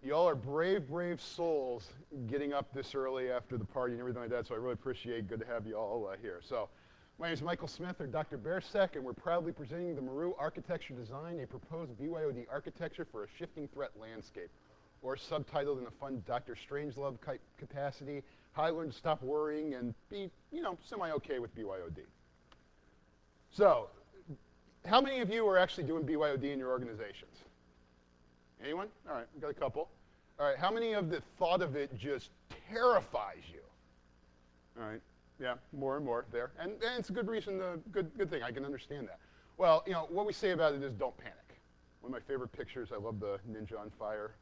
Y'all are brave, brave souls getting up this early after the party and everything like that, so I really appreciate good to have you all here. So, my name is MichaelSmith, or Dr. Bearsec, and we're proudly presenting the Maru architecture design, a proposed BYOD architecture for a shifting threat landscape, or subtitled in a fun Dr. Strangelove capacity, how I learned to stop worrying and be, semi-okay with BYOD. So, how many of you are actually doing BYOD in your organizations? Anyone? All right, we've got a couple. All right, how many of the thought of it just terrifies you? All right, yeah, more and more there. And it's a good reason, good thing, I can understand that. Well, what we say about it is don't panic. One of my favorite pictures, I love the ninja on fire.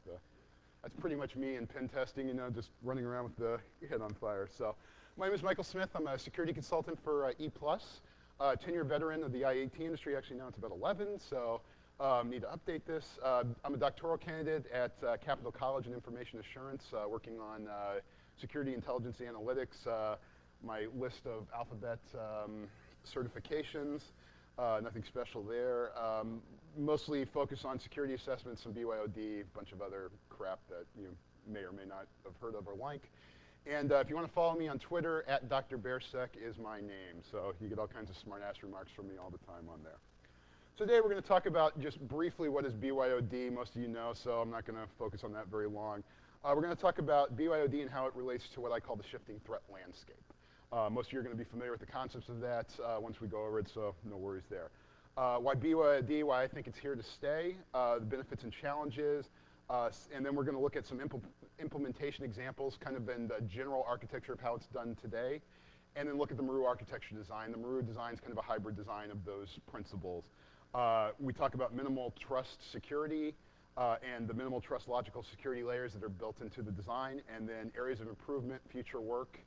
That's pretty much me in pen testing, just running around with the head on fire. So, my name is MichaelSmith. I'm a security consultant for E+, 10-year veteran of the IAT industry. Actually, now it's about 11, so need to update this. I'm a doctoral candidate at Capital College in Information Assurance, working on security intelligence analytics. My list of alphabet certifications, nothing special there. Mostly focus on security assessments and BYOD, a bunch of other crap that you may or may not have heard of or like. And if you want to follow me on Twitter, @Dr. Bearsec is my name. So you get all kinds of smart-ass remarks from me all the time on there. So today we're going to talk about just briefly what is BYOD. Most of you know, so I'm not going to focus on that very long. We're going to talk about BYOD and how it relates to what I call the shifting threat landscape. Most of you are going to be familiar with the concepts of that once we go over it, so no worries there. Why BYOD, why I think it's here to stay, the benefits and challenges, and then we're going to look at some implementation examples, kind of in the general architecture of how it's done today, and then look at the Maru architecture design. The Maru design is kind of a hybrid design of those principles. We talk about minimal trust security and the minimal trust logical security layers that are built into the design, and then areas of improvement, future work,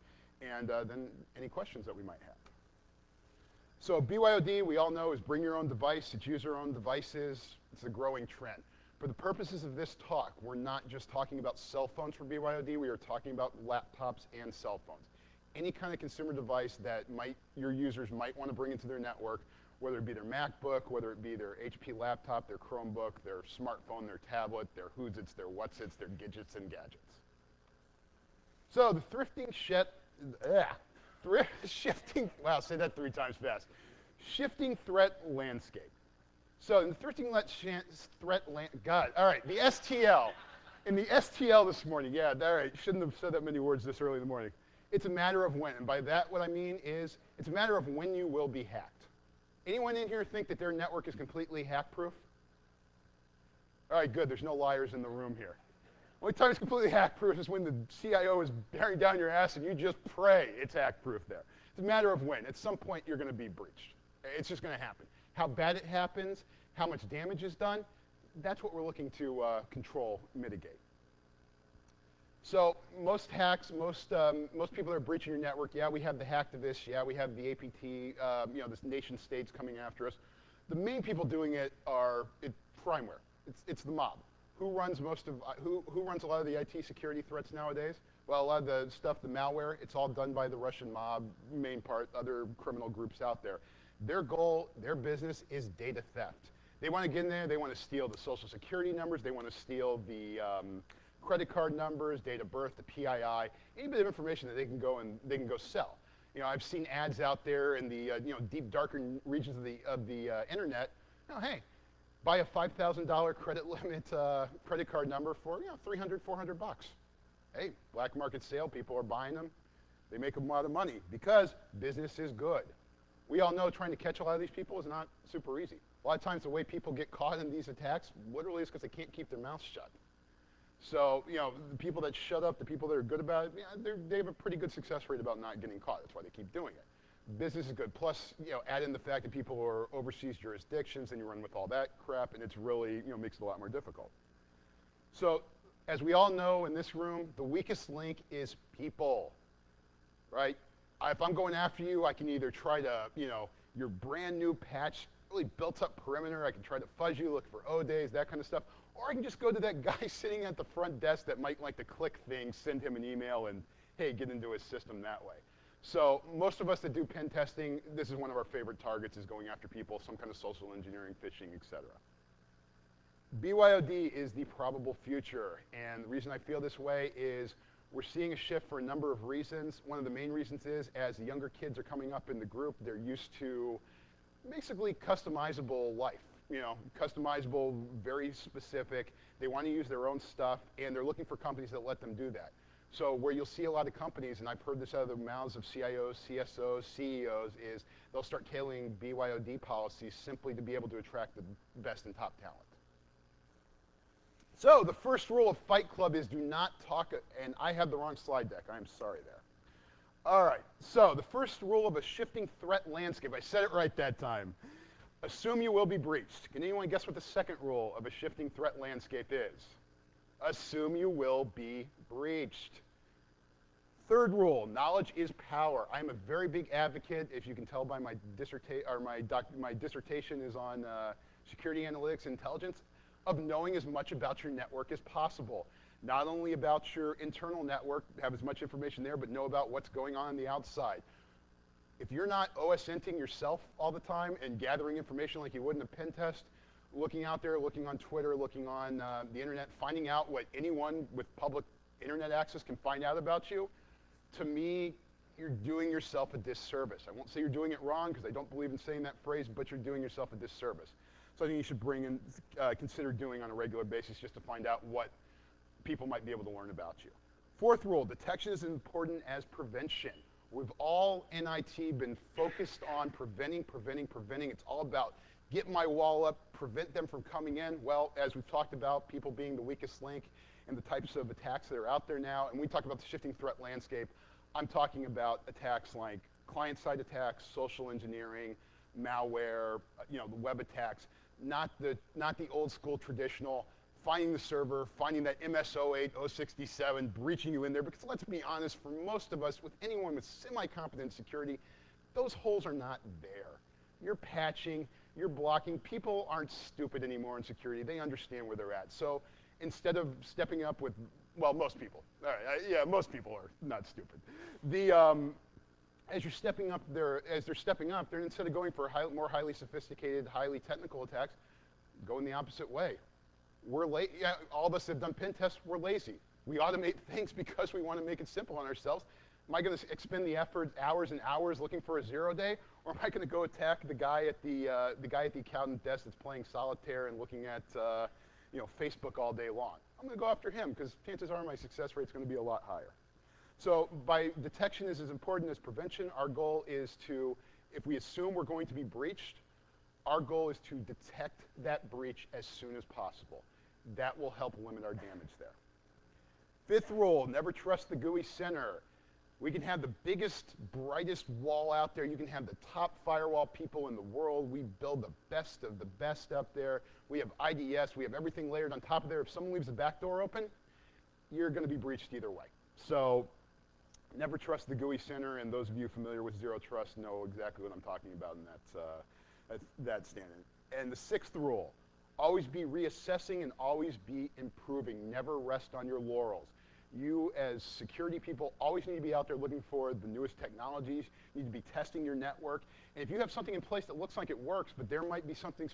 and then any questions that we might have. So BYOD, we all know, is bring your own device. It's use your own devices. It's a growing trend. For the purposes of this talk, we're not just talking about cell phones for BYOD. We are talking about laptops and cell phones. Any kind of consumer device that your users might want to bring into their network, whether it be their MacBook, whether it be their HP laptop, their Chromebook, their smartphone, their tablet, their who's-its, their what's-its, their gidgets and gadgets. So the shifting, wow, say that 3 times fast. Shifting threat landscape. So in the all right, the STL. In the STL this morning, yeah, all right, shouldn't have said that many words this early in the morning. It's a matter of when, and by that what I mean is it's a matter of when you will be hacked. Anyone in here think that their network is completely hack-proof? All right, good, there's no liars in the room here. The only time it's completely hack-proof is when the CIO is bearing down your ass and you just pray it's hack-proof there. It's a matter of when. At some point, you're going to be breached. It's just going to happen. How bad it happens, how much damage is done, that's what we're looking to control, mitigate. So most hacks, most people that are breaching your network, yeah, we have the hacktivists, yeah, we have the APT, this nation states coming after us. The main people doing it are primeware. It's the mob. Who runs who runs a lot of the IT security threats nowadays? Well, a lot of the stuff, the malware, it's all done by the Russian mob, main part, other criminal groups out there. Their goal, their business is data theft. They want to get in there, they want to steal the social security numbers, they want to steal the credit card numbers, date of birth, the PII, any bit of information that they can go sell. I've seen ads out there in the deep darker regions of the internet. Hey, buy a $5,000 credit limit credit card number for $300, $400 bucks. Hey, black market sale, people are buying them. They make a lot of money because business is good. We all know trying to catch a lot of these people is not super easy. A lot of times the way people get caught in these attacks literally is because they can't keep their mouths shut. So, the people that shut up, the people that are good about it, they have a pretty good success rate about not getting caught. That's why they keep doing it. Business is good. Plus, add in the fact that people are overseas jurisdictions and you run with all that crap, and it's really, makes it a lot more difficult. So, as we all know in this room, the weakest link is people, right? If I'm going after you, I can either try to, your brand new patch, really built up perimeter, I can try to fuzz you, look for O-days, that kind of stuff. Or I can just go to that guy sitting at the front desk that might like to click things, send him an email, and hey, get into his system that way. So most of us that do pen testing, this is one of our favorite targets, is going after people, some kind of social engineering, phishing, etc. BYOD is the probable future, and the reason I feel this way is we're seeing a shift for a number of reasons. One of the main reasons is as the younger kids are coming up in the group, they're used to basically customizable life. You know, customizable, very specific. They want to use their own stuff, and they're looking for companies that let them do that. So where you'll see a lot of companies, and I've heard this out of the mouths of CIOs, CSOs, CEOs, is they'll start tailoring BYOD policies simply to be able to attract the best and top talent. So the first rule of Fight Club is do not talk, and I have the wrong slide deck. I'm sorry there. All right, so the first rule of a shifting threat landscape, I said it right that time. Assume you will be breached. Can anyone guess what the second rule of a shifting threat landscape is? Assume you will be breached. Third rule, knowledge is power. I'm a very big advocate, if you can tell by my dissertation is on security analytics and intelligence, of knowing as much about your network as possible. Not only about your internal network, have as much information there, but know about what's going on the outside. If you're not OSINTing yourself all the time and gathering information like you would in a pen test, looking out there, looking on Twitter, looking on the internet, finding out what anyone with public internet access can find out about you, to me, you're doing yourself a disservice. I won't say you're doing it wrong because I don't believe in saying that phrase, but you're doing yourself a disservice. So I think you should bring in, consider doing on a regular basis just to find out what people might be able to learn about you. Fourth rule, detection is as important as prevention. We've all in IT been focused on preventing. It's all about get my wall up, prevent them from coming in. Well, as we've talked about, people being the weakest link and the types of attacks that are out there now, and we talk about the shifting threat landscape, I'm talking about attacks like client-side attacks, social engineering, malware, you know, the web attacks, not the old school traditional, finding the server, finding that MS-08, 067, breaching you in there, because let's be honest, for most of us, with anyone with semi-competent security, those holes are not there. You're patching, you're blocking. People aren't stupid anymore in security. They understand where they're at. So instead of stepping up with, well, most people. All right, yeah, most people are not stupid. As you're stepping up, they're instead of going for more highly sophisticated, highly technical attacks, going the opposite way. We're yeah, all of us have done pen tests, we're lazy. We automate things because we want to make it simple on ourselves. Am I going to expend the effort, hours and hours looking for a 0 day, or am I going to go attack the guy at the accountant desk that's playing solitaire and looking at you know, Facebook all day long? I'm going to go after him because chances are my success rate is going to be a lot higher. So by detection is as important as prevention, our goal is to, if we assume we're going to be breached, our goal is to detect that breach as soon as possible. That will help limit our damage there. Fifth rule, never trust the GUI center. We can have the biggest, brightest wall out there. You can have the top firewall people in the world. We build the best of the best up there. We have IDS. We have everything layered on top of there. If someone leaves the back door open, you're going to be breached either way. So never trust the GUI center, and those of you familiar with Zero Trust know exactly what I'm talking about in that standard. And the sixth rule, always be reassessing and always be improving. Never rest on your laurels. You, as security people, always need to be out there looking for the newest technologies. You need to be testing your network. And if you have something in place that looks like it works, but there might be something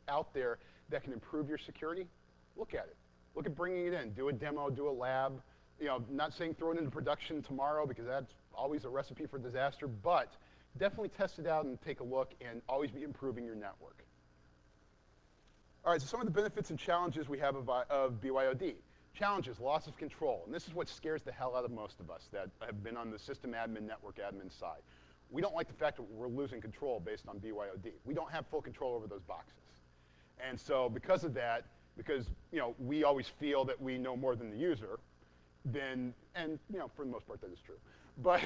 out there that can improve your security, look at it. Look at bringing it in. Do a demo, do a lab. You know, not saying throw it into production tomorrow because that's always a recipe for disaster, but definitely test it out and take a look and always be improving your network. All right, so some of the benefits and challenges we have of BYOD. Challenges, loss of control. And this is what scares the hell out of most of us that have been on the system admin, network admin side. We don't like the fact that we're losing control based on BYOD. We don't have full control over those boxes. And so because of that, because you know, we always feel that we know more than the user, then, and you know, for the most part that is true. But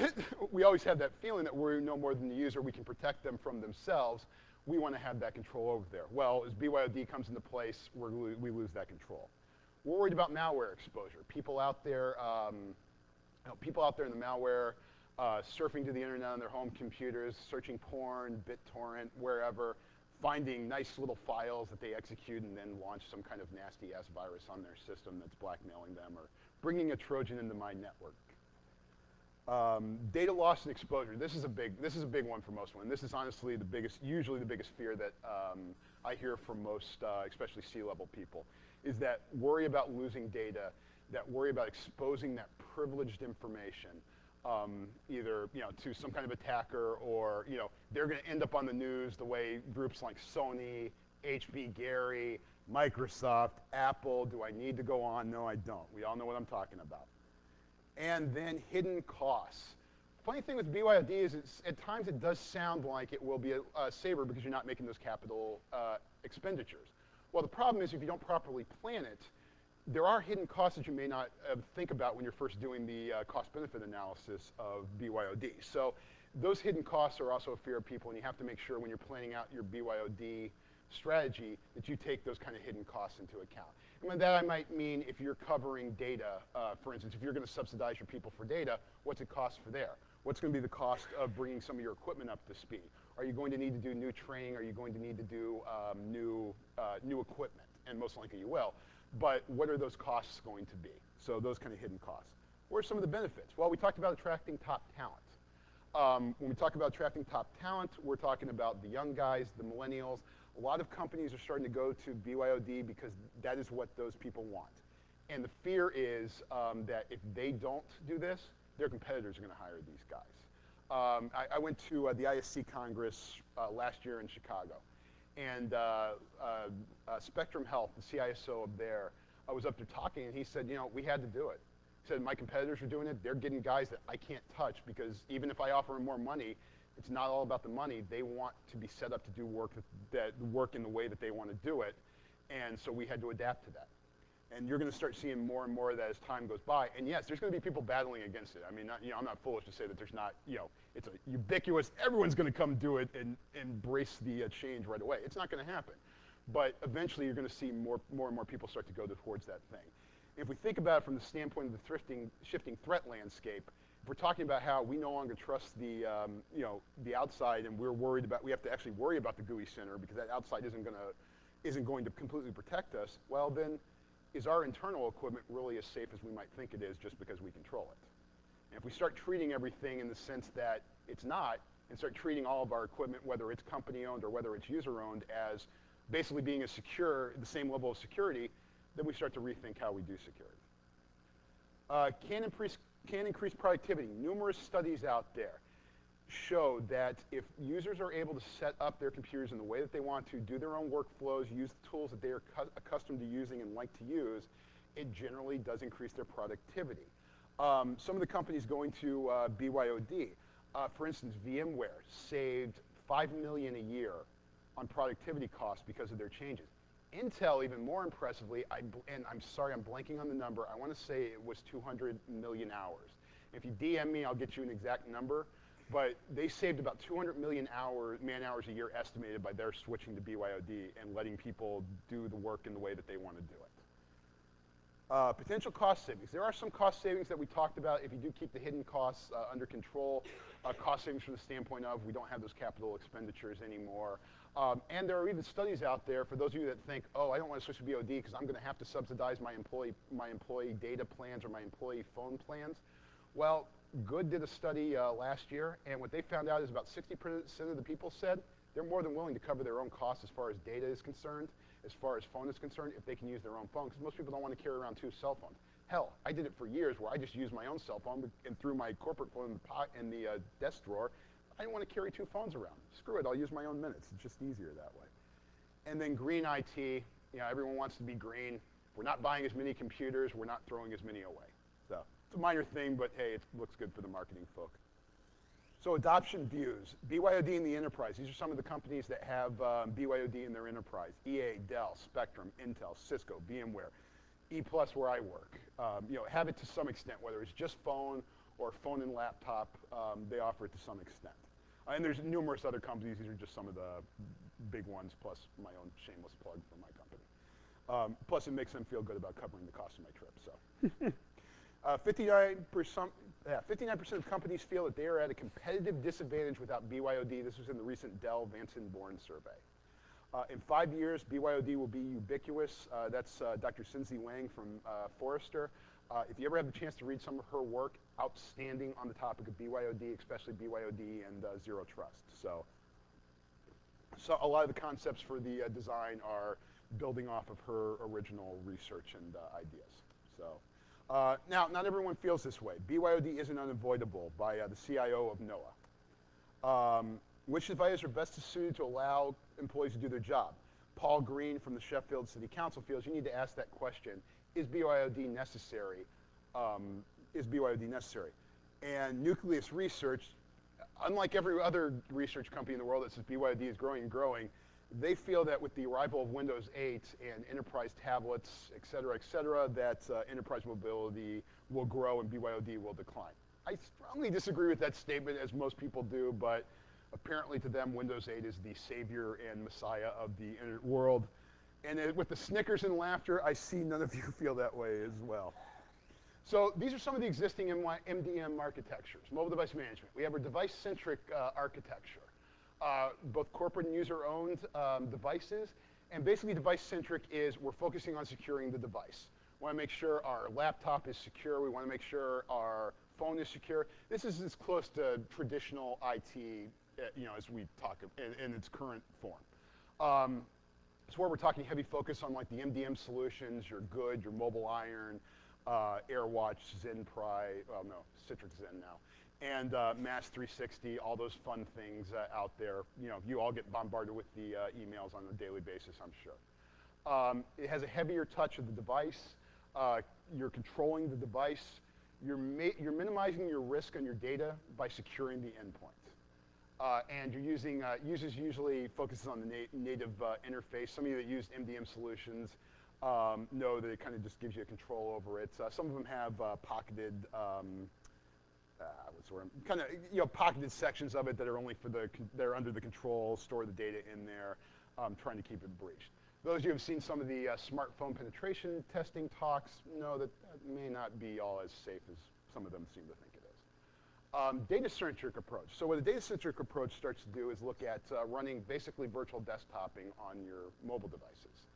we always have that feeling that we know more than the user, we can protect them from themselves. We want to have that control over there. Well, as BYOD comes into place, we lose that control. We're worried about malware exposure. People out there, people out there in the malware, surfing to the internet on their home computers, searching porn, BitTorrent, wherever, finding nice little files that they execute and then launch some kind of nasty-ass virus on their system that's blackmailing them or bringing a Trojan into my network. Data loss and exposure. This is a big one for most women. This is honestly usually the biggest fear that I hear from most, especially C-level people. is that worry about losing data, that worry about exposing that privileged information, either to some kind of attacker, or they're going to end up on the news the way groups like Sony, HB Gary, Microsoft, Apple. Do I need to go on? No, I don't. We all know what I'm talking about. And then hidden costs. Funny thing with BYOD is at times it does sound like it will be a saver because you're not making those capital expenditures. Well, the problem is if you don't properly plan it, there are hidden costs that you may not think about when you're first doing the cost-benefit analysis of BYOD. So those hidden costs are also a fear of people, and you have to make sure when you're planning out your BYOD strategy that you take those kind of hidden costs into account. And by that I might mean if you're covering data, for instance, if you're going to subsidize your people for data, what's it cost for there? What's going to be the cost of bringing some of your equipment up to speed? Are you going to need to do new training? Are you going to need to do new equipment? And most likely you will. But what are those costs going to be? So those kind of hidden costs. What are some of the benefits? Well, we talked about attracting top talent. When we talk about attracting top talent, we're talking about the young guys, the millennials. A lot of companies are starting to go to BYOD because that is what those people want. And the fear is that if they don't do this, their competitors are going to hire these guys. I went to the ISC Congress last year in Chicago. And Spectrum Health, the CISO up there, I was up there talking, and he said, we had to do it. He said, my competitors are doing it. They're getting guys that I can't touch because even if I offer them more money, it's not all about the money. They want to be set up to do work that work in the way that they want to do it. And so we had to adapt to that. And you're going to start seeing more and more of that as time goes by. And yes, there's going to be people battling against it. I mean, I'm not foolish to say that there's not, it's a ubiquitous, everyone's going to come do it and embrace the change right away. It's not going to happen. But eventually you're going to see more and more people start to go towards that thing. If we think about it from the standpoint of the shifting threat landscape, if we're talking about how we no longer trust the outside, and we're worried about, we have to actually worry about the GUI center because that outside isn't going to completely protect us, well then, is our internal equipment really as safe as we might think it is just because we control it? And if we start treating everything in the sense that it's not, and start treating all of our equipment, whether it's company-owned or whether it's user-owned, as basically being as secure, the same level of security, then we start to rethink how we do security. Can increase productivity. Numerous studies out there show that if users are able to set up their computers in the way that they want to, do their own workflows, use the tools that they are accustomed to using and like to use, it generally does increase their productivity. Some of the companies going to BYOD, for instance, VMware saved $5 million a year on productivity costs because of their changes. Intel, even more impressively, and I'm sorry, I'm blanking on the number, I want to say it was 200 million hours. If you DM me, I'll get you an exact number. But they saved about 200 million man-hours a year estimated by their switching to BYOD and letting people do the work in the way that they want to do it. Potential cost savings. There are some cost savings that we talked about if you do keep the hidden costs under control. Cost savings from the standpoint of we don't have those capital expenditures anymore. And there are even studies out there for those of you that think, oh, I don't want to switch to BYOD because I'm going to have to subsidize my employee data plans or my employee phone plans. Well, Good did a study last year, and what they found out is about 60% of the people said they're more than willing to cover their own costs as far as data is concerned, as far as phone is concerned, if they can use their own phone, because most people don't want to carry around 2 cell phones. Hell, I did it for years where I just used my own cell phone and threw my corporate phone in the desk drawer. I didn't want to carry 2 phones around. Screw it, I'll use my own minutes. It's just easier that way. And then green IT, everyone wants to be green. If we're not buying as many computers, we're not throwing as many away. So it's a minor thing, but hey, it looks good for the marketing folk. So adoption views, BYOD in the enterprise. These are some of the companies that have BYOD in their enterprise. EA, Dell, Spectrum, Intel, Cisco, VMware, E+ where I work. Have it to some extent, whether it's just phone or phone and laptop, they offer it to some extent. And there's numerous other companies. These are just some of the big ones, plus my own shameless plug for my company. Plus, it makes them feel good about covering the cost of my trip. So, 59% of companies feel that they are at a competitive disadvantage without BYOD. This was in the recent Dell Vanson Bourne survey. In 5 years, BYOD will be ubiquitous. That's Dr. Cinzhi Wang from Forrester. If you ever have the chance to read some of her work, outstanding on the topic of BYOD, especially BYOD and Zero Trust. So a lot of the concepts for the design are building off of her original research and ideas. So now, not everyone feels this way. BYOD isn't unavoidable by the CIO of NOAA. Which devices are best suited to allow employees to do their job? Paul Green from the Sheffield City Council feels you need to ask that question. Is BYOD necessary? Is BYOD necessary? And Nucleus Research, unlike every other research company in the world that says BYOD is growing and growing, they feel that with the arrival of Windows 8 and enterprise tablets, et cetera, that enterprise mobility will grow and BYOD will decline. I strongly disagree with that statement, as most people do, but apparently to them, Windows 8 is the savior and messiah of the internet world. And with the snickers and laughter, I see none of you feel that way as well. So these are some of the existing MDM architectures, mobile device management. We have our device-centric architecture, both corporate and user-owned devices. And basically, device-centric is we're focusing on securing the device. We want to make sure our laptop is secure. We want to make sure our phone is secure. This is as close to traditional IT, as we talk in its current form. It's where we're talking heavy focus on like the MDM solutions, your Good, your Mobile Iron, AirWatch, ZenPry, well no, Citrix Zen now, and Mass 360, all those fun things out there. You all get bombarded with the emails on a daily basis, I'm sure. It has a heavier touch of the device. You're controlling the device. You're minimizing your risk on your data by securing the endpoint. And you're using, users usually focuses on the native interface. Some of you that use MDM solutions know that it kind of just gives you a control over it. Some of them have pocketed, what's the word? Kind of, pocketed sections of it that are only for they're under the control, store the data in there, trying to keep it breached. Those of you who have seen some of the smartphone penetration testing talks know that that may not be all as safe as some of them seem to think it is. Data-centric approach. So what a data-centric approach starts to do is look at running basically virtual desktoping on your mobile devices.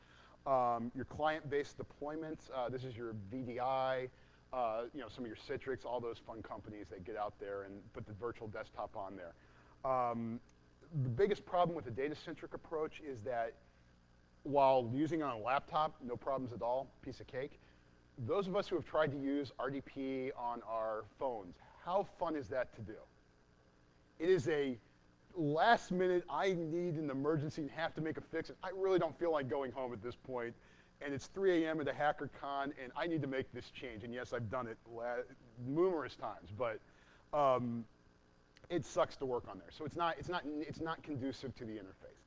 Your client-based deployments, this is your VDI, some of your Citrix, all those fun companies that get out there and put the virtual desktop on there. The biggest problem with the data-centric approach is that while using it on a laptop, no problems at all, piece of cake. Those of us who have tried to use RDP on our phones, how fun is that to do? It is a last minute, I need an emergency and have to make a fix, and I really don't feel like going home at this point, and it's 3 a.m. at a HackerCon, and I need to make this change. And yes, I've done it numerous times, but it sucks to work on there. So it's not conducive to the interface.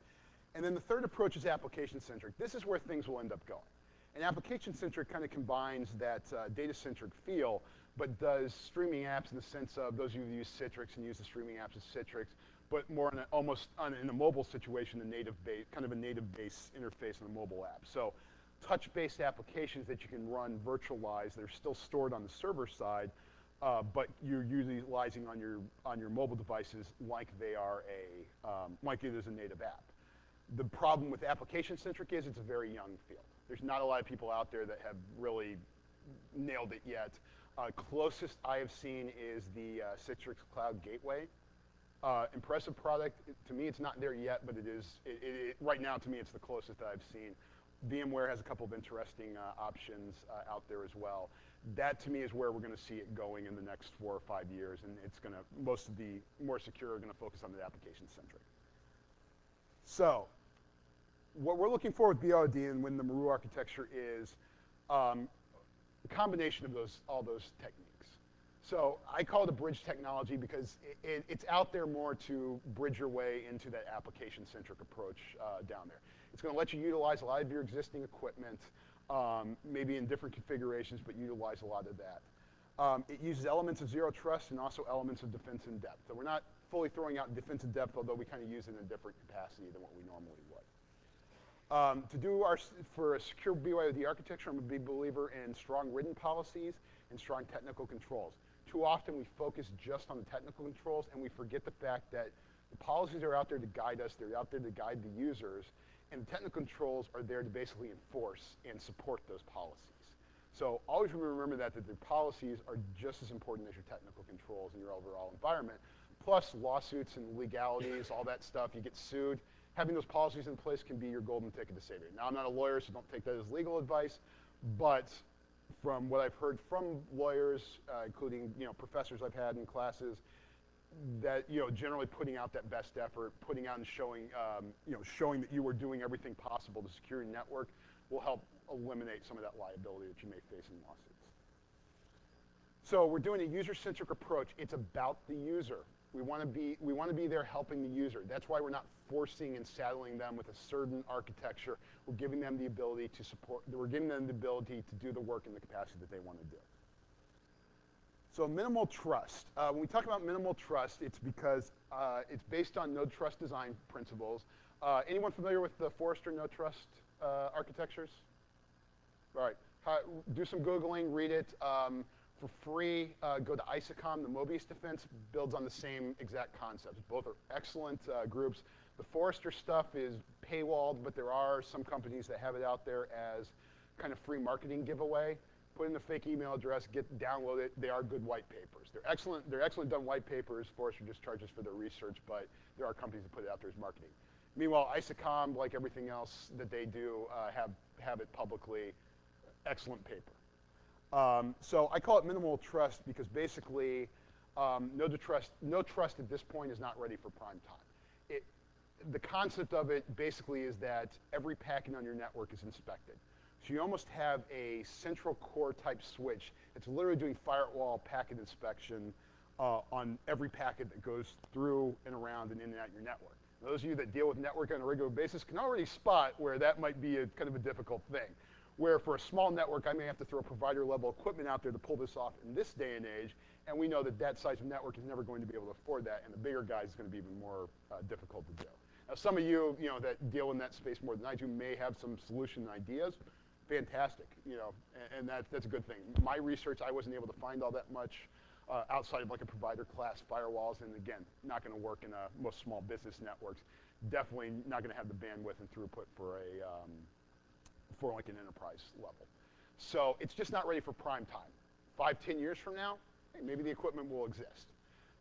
And then the third approach is application-centric. This is where things will end up going. And application-centric kind of combines that data-centric feel, but does streaming apps in the sense of those of you who use Citrix and use the streaming apps as Citrix, but more in a mobile situation, kind of a native-based interface in a mobile app. So touch-based applications that you can run virtualized that are still stored on the server side, but you're utilizing on your mobile devices like they are like it is a native app. The problem with application-centric is it's a very young field. There's not a lot of people out there that have really nailed it yet. Closest I have seen is the Citrix Cloud Gateway. Impressive product. To me, it's not there yet, but it is. Right now, to me, it's the closest that I've seen. VMware has a couple of interesting options out there as well. That, to me, is where we're going to see it going in the next 4 or 5 years, and it's going to, most of the more secure are going to focus on the application-centric. So what we're looking for with BYOD and when the Maru architecture is a combination of all those techniques. So I call it a bridge technology because it's out there more to bridge your way into that application-centric approach down there. It's going to let you utilize a lot of your existing equipment, maybe in different configurations, but utilize a lot of that. It uses elements of zero trust and also elements of defense in depth. So we're not fully throwing out defense in depth, although we kind of use it in a different capacity than what we normally would. For a secure BYOD architecture, I'm a big believer in strong written policies and strong technical controls. Too often we focus just on the technical controls and we forget the fact that the policies are out there to guide us, they're out there to guide the users, and the technical controls are there to basically enforce and support those policies. So always remember that the policies are just as important as your technical controls in your overall environment. Plus lawsuits and legalities, all that stuff, you get sued, having those policies in place can be your golden ticket to safety. Now, I'm not a lawyer, so don't take that as legal advice, but from what I've heard from lawyers, including professors I've had in classes, that generally putting out that best effort, putting out and showing showing that you are doing everything possible to secure your network will help eliminate some of that liability that you may face in lawsuits. So we're doing a user-centric approach. It's about the user. We want to be there helping the user. That's why we're not forcing and saddling them with a certain architecture. We're giving them the ability to support. We're giving them the ability to do the work in the capacity that they want to do. So minimal trust. When we talk about minimal trust, it's because it's based on no trust design principles. Anyone familiar with the Forrester no trust architectures? All right. Do some Googling, read it. For free, go to ISACOM. The Mobius defense builds on the same exact concepts. Both are excellent groups. The Forrester stuff is paywalled, but there are some companies that have it out there as kind of free marketing giveaway. Put in the fake email address, download it. They are good white papers. They're excellent done white papers. Forrester just charges for their research, but there are companies that put it out there as marketing. Meanwhile, ISACOM, like everything else that they do, have it publicly. Excellent paper. So I call it minimal trust because basically no trust at this point is not ready for prime time. The concept of it basically is that every packet on your network is inspected. So you almost have a central core type switch that's literally doing firewall packet inspection on every packet that goes through and around and in and out your network. Those of you that deal with network on a regular basis can already spot where that might be a kind of a difficult thing. Where for a small network, I may have to throw provider-level equipment out there to pull this off in this day and age, and we know that that size of network is never going to be able to afford that, and the bigger guys is going to be even more difficult to do. Now, some of you, that deal in that space more than I do may have some solution ideas. Fantastic, and that's a good thing. My research, I wasn't able to find all that much outside of like a provider-class firewalls, and again, not going to work in most small business networks. Definitely not going to have the bandwidth and throughput for like an enterprise level. So it's just not ready for prime time. 5-10 years from now, hey, maybe the equipment will exist.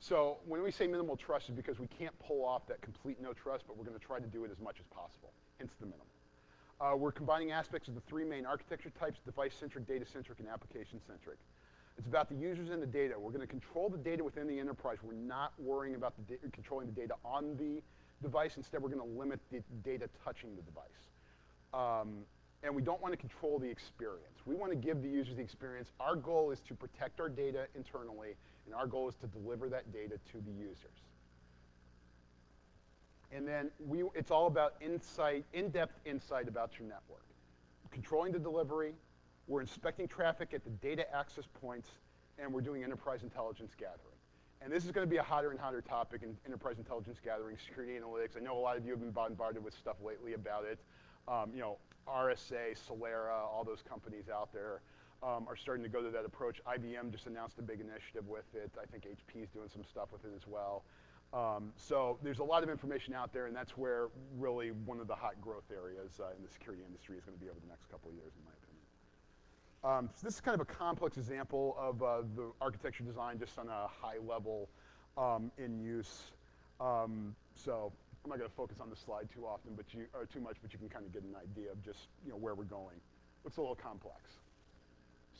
So when we say minimal trust, is because we can't pull off that complete no trust, but we're going to try to do it as much as possible, hence the minimal. We're combining aspects of the three main architecture types: device-centric, data-centric, and application-centric. It's about the users and the data. We're going to control the data within the enterprise. We're not worrying about controlling the data on the device. Instead, we're going to limit the data touching the device. And we don't want to control the experience. We want to give the users the experience. Our goal is to protect our data internally, and our goal is to deliver that data to the users. And then it's all about in-depth insight about your network. Controlling the delivery, we're inspecting traffic at the data access points, and we're doing enterprise intelligence gathering. And this is going to be a hotter and hotter topic in enterprise intelligence gathering, security analytics. I know a lot of you have been bombarded with stuff lately about it. RSA, Solera, all those companies out there are starting to go to that approach. IBM just announced a big initiative with it. I think HP is doing some stuff with it as well. So there's a lot of information out there, and that's where really one of the hot growth areas in the security industry is going to be over the next couple of years, in my opinion. So this is kind of a complex example of the architecture design just on a high level in use. So I'm not going to focus on the slide too much, but you can kind of get an idea of just where we're going. Looks a little complex.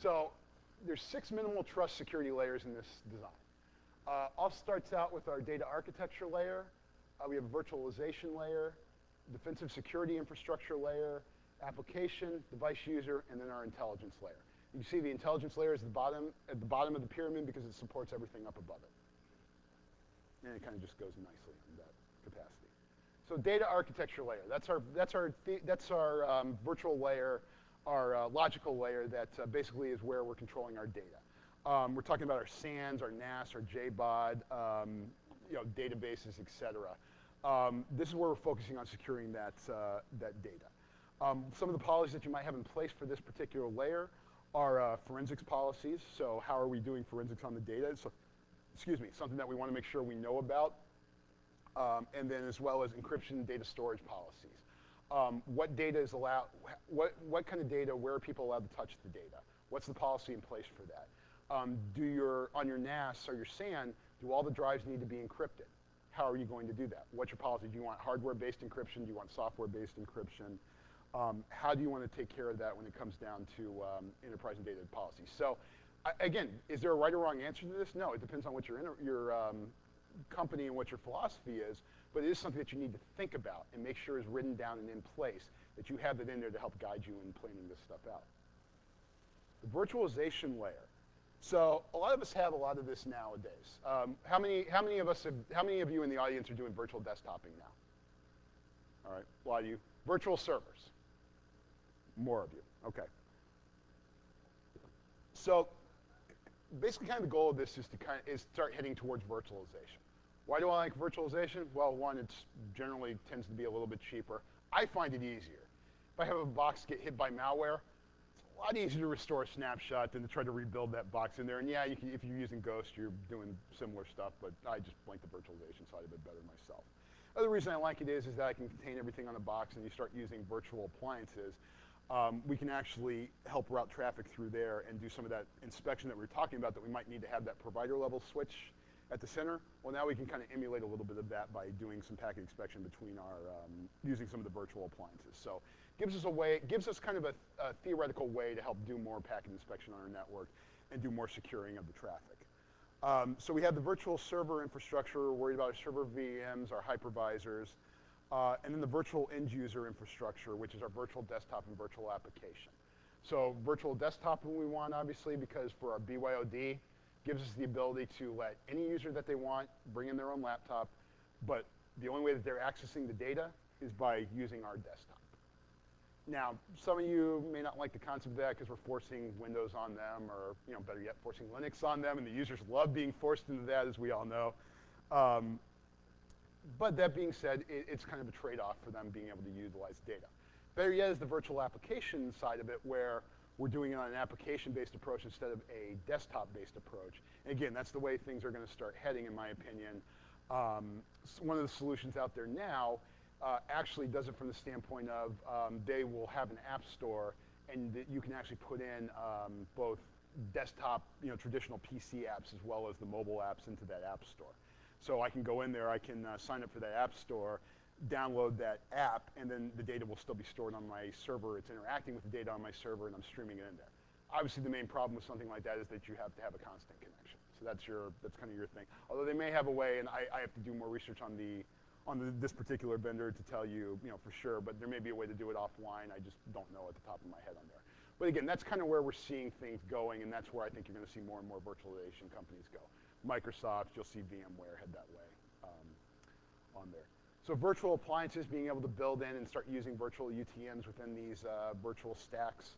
So there's 6 minimal trust security layers in this design. All starts out with our data architecture layer. We have a virtualization layer, defensive security infrastructure layer, application, device user, and then our intelligence layer. You can see the intelligence layer is at the bottom of the pyramid because it supports everything up above it. And it kind of just goes nicely in that capacity. So data architecture layer, that's our virtual layer, our logical layer that basically is where we're controlling our data. We're talking about our SANs, our NAS, our JBOD, databases, et cetera. This is where we're focusing on securing that data. Some of the policies that you might have in place for this particular layer are forensics policies. So how are we doing forensics on the data? So, something that we want to make sure we know about. And then as well as encryption and data storage policies. What data is allowed, what kind of data, where are people allowed to touch the data? What's the policy in place for that? On your NAS or your SAN, do all the drives need to be encrypted? how are you going to do that? What's your policy? Do you want hardware-based encryption? Do you want software-based encryption? How do you want to take care of that when it comes down to enterprise and data policy? So again, is there a right or wrong answer to this? No, it depends on what your company and what your philosophy is, but it is something that you need to think about and make sure is written down and in place, that you have it in there to help guide you in planning this stuff out. The virtualization layer. So a lot of us have a lot of this nowadays. How many of you in the audience are doing virtual desktoping now? All right, a lot of you. Virtual servers. More of you. Okay. So basically, kind of the goal of this is start heading towards virtualization. Why do I like virtualization? Well, one, it generally tends to be a little bit cheaper. I find it easier. If I have a box get hit by malware, it's a lot easier to restore a snapshot than to try to rebuild that box in there. And yeah, if you're using Ghost, you're doing similar stuff, but I just like the virtualization side of it better myself. Other reason I like it is that I can contain everything on a box, and you start using virtual appliances. We can actually help route traffic through there and do some of that inspection that we were talking about, that we might need to have that provider level switch at the center. Well, now we can kind of emulate a little bit of that by doing some packet inspection between our, using some of the virtual appliances. So gives us kind of a theoretical way to help do more packet inspection on our network and do more securing of the traffic. So we have the virtual server infrastructure. We're worried about our server VMs, our hypervisors, and then the virtual end user infrastructure, which is our virtual desktop and virtual application. So virtual desktop we want, obviously, because for our BYOD, gives us the ability to let any user that they want bring in their own laptop, but the only way that they're accessing the data is by using our desktop. Now, some of you may not like the concept of that because we're forcing Windows on them, or better yet, forcing Linux on them, and the users love being forced into that, as we all know. But that being said, it's kind of a trade-off for them being able to utilize data. Better yet is the virtual application side of it, where we're doing it on an application-based approach instead of a desktop-based approach. And again, that's the way things are going to start heading, in my opinion. One of the solutions out there now actually does it from the standpoint of they will have an app store, and that you can actually put in both desktop, traditional PC apps, as well as the mobile apps into that app store. So I can go in there, I can sign up for that app store, download that app, and then the data will still be stored on my server. It's interacting with the data on my server, and I'm streaming it in there. Obviously, the main problem with something like that is that you have to have a constant connection. So that's kind of your thing. Although they may have a way, and I have to do more research on this particular vendor to tell you, for sure. But there may be a way to do it offline. I just don't know at the top of my head on there. But again, that's kind of where we're seeing things going, and that's where I think you're going to see more and more virtualization companies go. Microsoft, you'll see VMware head that way on there. So virtual appliances, being able to build in and start using virtual UTMs within these virtual stacks,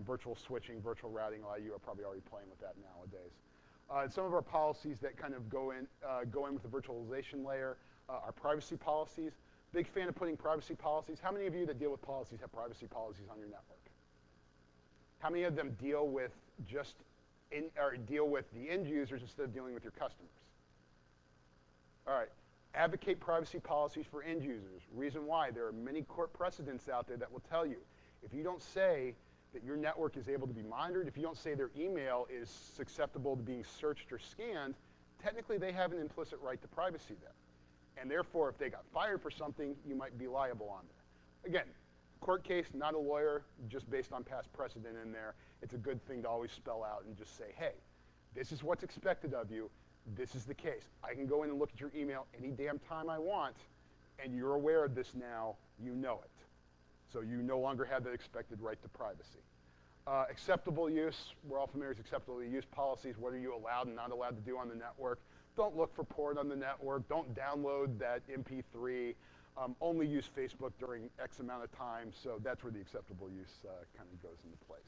virtual switching, virtual routing. A lot of you are probably already playing with that nowadays. And some of our policies that kind of go in with the virtualization layer are privacy policies. Big fan of putting privacy policies. How many of you that deal with policies have privacy policies on your network? How many of them deal with deal with the end users instead of dealing with your customers? All right. Advocate privacy policies for end users. Reason why, there are many court precedents out there that will tell you, if you don't say that your network is able to be monitored, if you don't say their email is susceptible to being searched or scanned, technically they have an implicit right to privacy there. And therefore, if they got fired for something, you might be liable on there. Again, court case, not a lawyer, just based on past precedent in there. It's a good thing to always spell out and just say, hey, this is what's expected of you. This is the case. I can go in and look at your email any damn time I want, and you're aware of this now. You know it. So you no longer have that expected right to privacy. Acceptable use. We're all familiar with acceptable use policies. What are you allowed and not allowed to do on the network? Don't look for porn on the network. Don't download that MP3. Only use Facebook during X amount of time. So that's where the acceptable use kind of goes into place.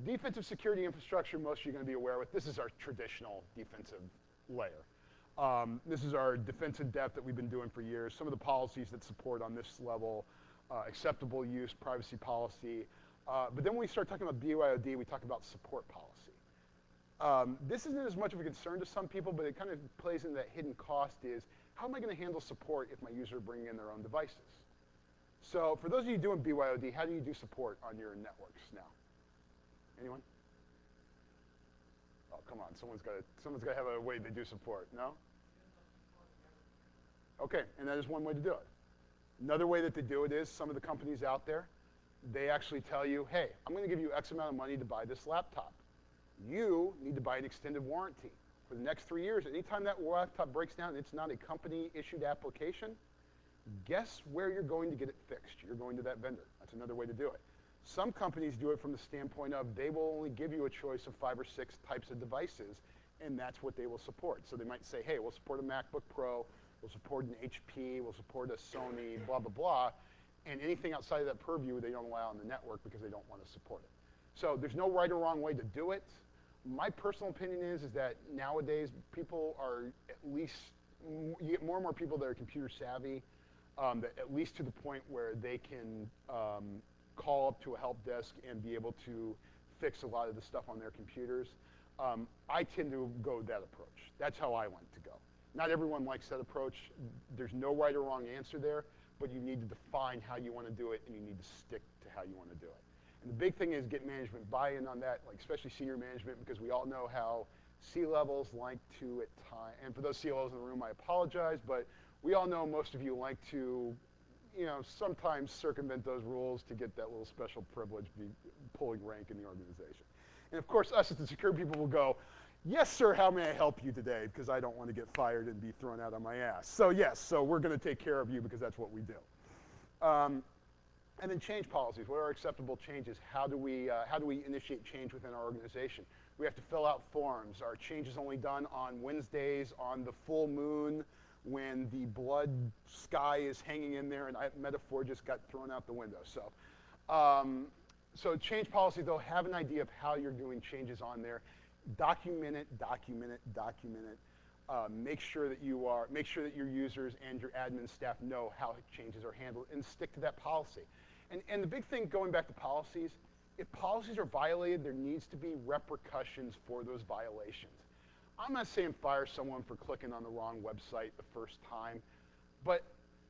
Defensive security infrastructure, most of you are going to be aware with. This is our traditional defensive layer. This is our defensive depth that we've been doing for years. Some of the policies that support on this level, acceptable use, privacy policy. But then when we start talking about BYOD, we talk about support policy. This isn't as much of a concern to some people, but it kind of plays into that hidden cost is, how am I going to handle support if my users are bringing in their own devices? So for those of you doing BYOD, how do you do support on your networks now? Anyone? Oh, come on. Someone's got to have a way they do support. No? Okay, and that is one way to do it. Another way that they do it is some of the companies out there, they actually tell you, hey, I'm going to give you X amount of money to buy this laptop. You need to buy an extended warranty. For the next 3 years, anytime that laptop breaks down and it's not a company-issued application, guess where you're going to get it fixed? You're going to that vendor. That's another way to do it. Some companies do it from the standpoint of they will only give you a choice of 5 or 6 types of devices, and that's what they will support. So they might say, hey, we'll support a MacBook Pro, we'll support an HP, we'll support a Sony, blah, blah, blah. And anything outside of that purview, they don't allow on the network because they don't want to support it. So there's no right or wrong way to do it. My personal opinion is that nowadays people are at least, you get more and more people that are computer savvy, that at least to the point where they can call up to a help desk and be able to fix a lot of the stuff on their computers. I tend to go that approach. That's how I like to go. Not everyone likes that approach. There's no right or wrong answer there, but you need to define how you want to do it, and you need to stick to how you want to do it. And the big thing is get management buy-in on that, like especially senior management, because we all know how C-levels like to at times, and for those C-levels in the room, I apologize, but we all know most of you like to, sometimes circumvent those rules to get that little special privilege, pulling rank in the organization. And of course, us as the security people will go, yes, sir, how may I help you today? Because I don't want to get fired and be thrown out on my ass. So yes, so we're going to take care of you because that's what we do. And then change policies. What are acceptable changes? How do we initiate change within our organization? We have to fill out forms. Are changes only done on Wednesdays, on the full moon, when the blood sky is hanging in there? And metaphor just got thrown out the window. So change policy, though, have an idea of how you're doing changes on there. Document it, document it, document it. Make sure that your users and your admin staff know how changes are handled, and stick to that policy. And the big thing, going back to policies, if policies are violated, there needs to be repercussions for those violations. I'm not saying fire someone for clicking on the wrong website the first time, but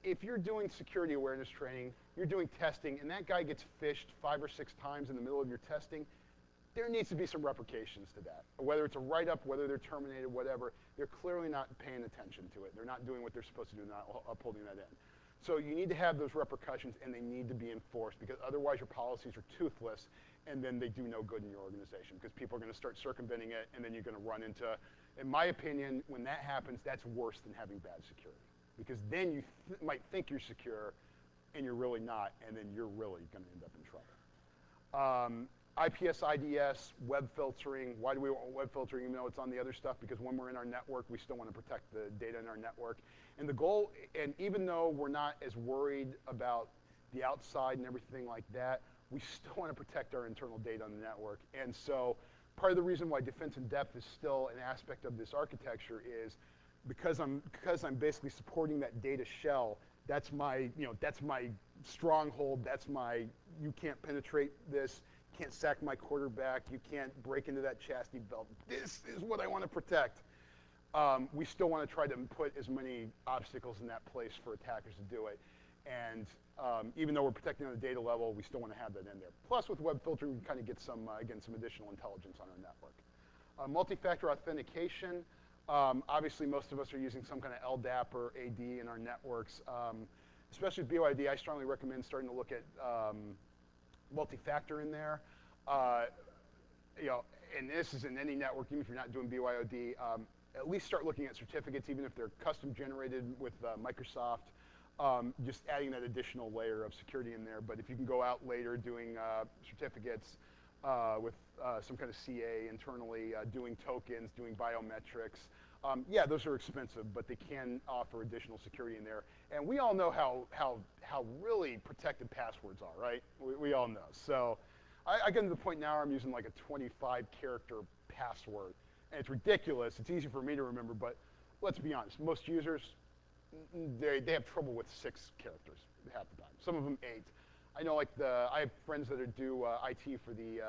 if you're doing security awareness training, you're doing testing, and that guy gets phished 5 or 6 times in the middle of your testing, there needs to be some repercussions to that. Whether it's a write-up, whether they're terminated, whatever, they're clearly not paying attention to it. They're not doing what they're supposed to do, not upholding that end. So you need to have those repercussions, and they need to be enforced, because otherwise your policies are toothless, and then they do no good in your organization, because people are going to start circumventing it, and then you're going to run into, in my opinion, when that happens, that's worse than having bad security. Because then you might think you're secure, and you're really not, and then you're really going to end up in trouble. IPS, IDS, web filtering. Why do we want web filtering even though it's on the other stuff? Because when we're in our network, we still want to protect the data in our network. And the goal, and even though we're not as worried about the outside and everything like that, we still want to protect our internal data on the network. And so part of the reason why defense in depth is still an aspect of this architecture is because I'm basically supporting that data shell. That's my stronghold. That's my, you can't penetrate this. Can't sack my quarterback, you can't break into that chastity belt. This is what I want to protect. We still want to try to put as many obstacles in that place for attackers to do it. And even though we're protecting on the data level, we still want to have that in there. Plus, with web filtering, we kind of get some, again, some additional intelligence on our network. Multi-factor authentication. Obviously, most of us are using some kind of LDAP or AD in our networks. Especially with BYOD, I strongly recommend starting to look at multi-factor in there. And this is in any network, even if you're not doing BYOD, at least start looking at certificates, even if they're custom generated with Microsoft, just adding that additional layer of security in there. But if you can go out later doing certificates with some kind of CA internally, doing tokens, doing biometrics, yeah, those are expensive, but they can offer additional security in there. And we all know how really protected passwords are, right? We all know. So I get to the point now where I'm using like a 25-character password. And it's ridiculous. It's easy for me to remember, but let's be honest. Most users, they have trouble with 6 characters half the time. Some of them 8. I know, like, I have friends that do IT for the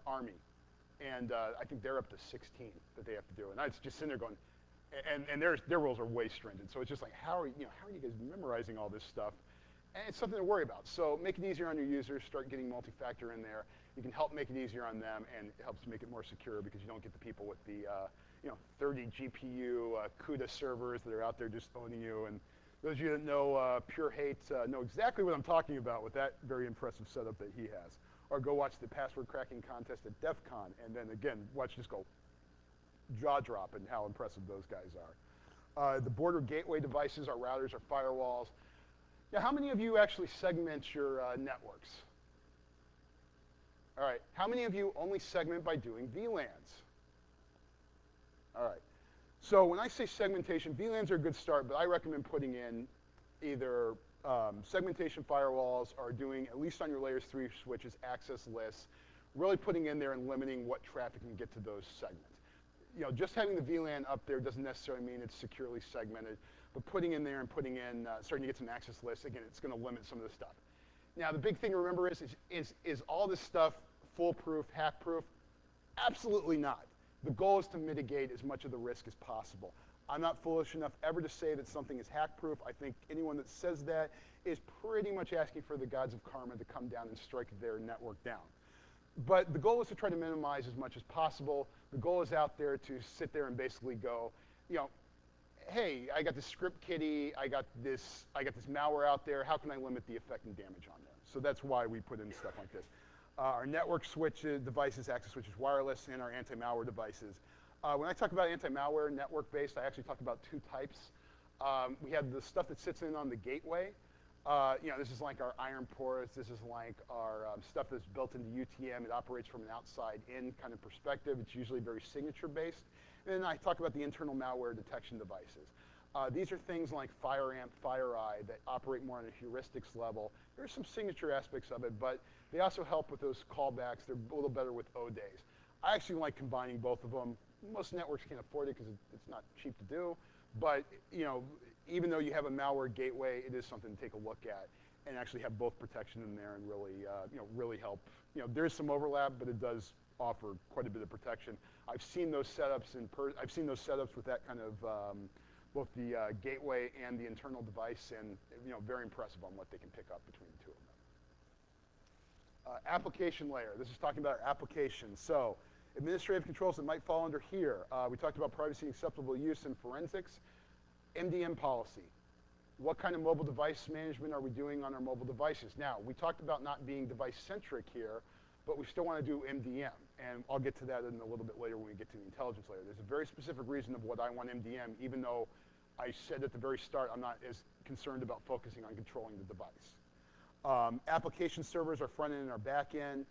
Army. And I think they're up to 16 that they have to do. And I just sitting there going, and their rules are way stringent. So it's just like, how are you guys memorizing all this stuff? And it's something to worry about. So make it easier on your users. Start getting multi-factor in there. You can help make it easier on them, and it helps make it more secure because you don't get the people with the 30 GPU CUDA servers that are out there just owning you. And Those of you that know Pure Hate know exactly what I'm talking about with that very impressive setup that he has. Or go watch the password cracking contest at DEF CON, and then again, watch just go jaw drop and how impressive those guys are. The border gateway devices, our routers, our firewalls. Now, how many of you actually segment your networks? All right, how many of you only segment by doing VLANs? All right, so when I say segmentation, VLANs are a good start, but I recommend putting in either segmentation firewalls or doing, at least on your layers 3 switches, access lists, really putting in there and limiting what traffic can get to those segments. You know, just having the VLAN up there doesn't necessarily mean it's securely segmented, but putting in there and putting in, starting to get some access lists, again, it's going to limit some of the stuff. Now, the big thing to remember is all this stuff foolproof, hack-proof? Absolutely not. The goal is to mitigate as much of the risk as possible. I'm not foolish enough ever to say that something is hack-proof. I think anyone that says that is pretty much asking for the gods of karma to come down and strike their network down. But the goal is to try to minimize as much as possible. The goal is out there to sit there and basically go, you know, hey, I got this script kiddie, I got this malware out there. How can I limit the effect and damage on them? So that's why we put in stuff like this. Our network switches, devices, access switches, wireless, and our anti-malware devices. When I talk about anti-malware network-based, I actually talk about 2 types. We have the stuff that sits in on the gateway. You know, this is like our iron ports. This is like our stuff that's built into UTM. It operates from an outside-in kind of perspective. It's usually very signature-based. And then I talk about the internal malware detection devices. These are things like FireAmp, FireEye that operate more on a heuristics level. There's some signature aspects of it, but they also help with those callbacks. They're a little better with O-days. I actually like combining both of them. Most networks can't afford it because it's not cheap to do. But you know, even though you have a malware gateway, it is something to take a look at and actually have both protection in there and really, you know, really help. You know, there's some overlap, but it does offer quite a bit of protection. I've seen those setups with that kind of both the gateway and the internal device, and you know, very impressive on what they can pick up between the 2 of them. Application layer. This is talking about our applications. So, administrative controls that might fall under here. We talked about privacy and acceptable use and forensics. MDM policy. What kind of mobile device management are we doing on our mobile devices? Now, we talked about not being device-centric here, but we still want to do MDM. And I'll get to that in a little bit later when we get to the intelligence layer. There's a very specific reason of what I want MDM, even though I said at the very start I'm not as concerned about focusing on controlling the device. Application servers are front end and our back end.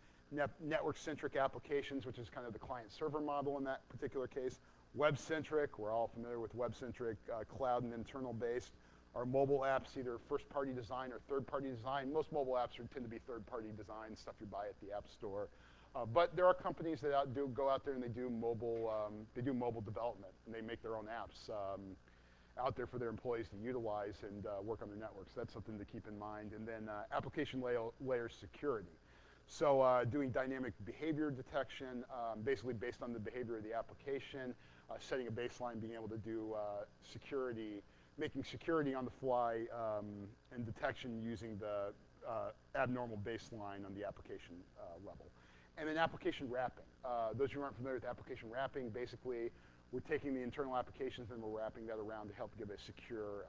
Network-centric applications, which is kind of the client-server model in that particular case. Web-centric, we're all familiar with web-centric, cloud and internal-based. Our mobile apps, either first-party design or third-party design. Most mobile apps tend to be third-party design, stuff you buy at the App Store. But there are companies that go out there and they do mobile development, and they make their own apps out there for their employees to utilize and work on their networks. That's something to keep in mind. And then application layer security. So doing dynamic behavior detection, basically based on the behavior of the application, setting a baseline, being able to do security, making security on the fly and detection using the abnormal baseline on the application level. And then application wrapping. Those who aren't familiar with application wrapping, basically we're taking the internal applications and we're wrapping that around to help give a secure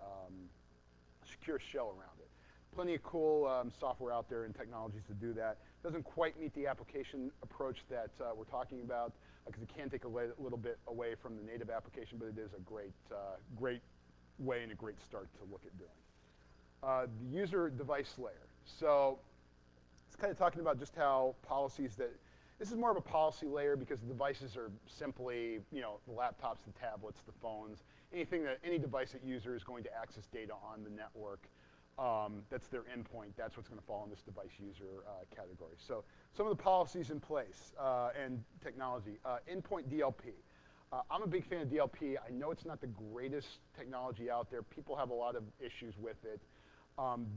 shell around it. Plenty of cool software out there and technologies to do that. Doesn't quite meet the application approach that we're talking about because it can take a little bit away from the native application, but it is a great way and a great start to look at doing. The user device layer. So it's kind of talking about just how policies that, this is more of a policy layer because the devices are simply, you know, the laptops, the tablets, the phones, any device that user is going to access data on the network. That's their endpoint. That's what's going to fall in this device user category. So some of the policies in place and technology. Endpoint DLP. I'm a big fan of DLP. I know it's not the greatest technology out there. People have a lot of issues with it.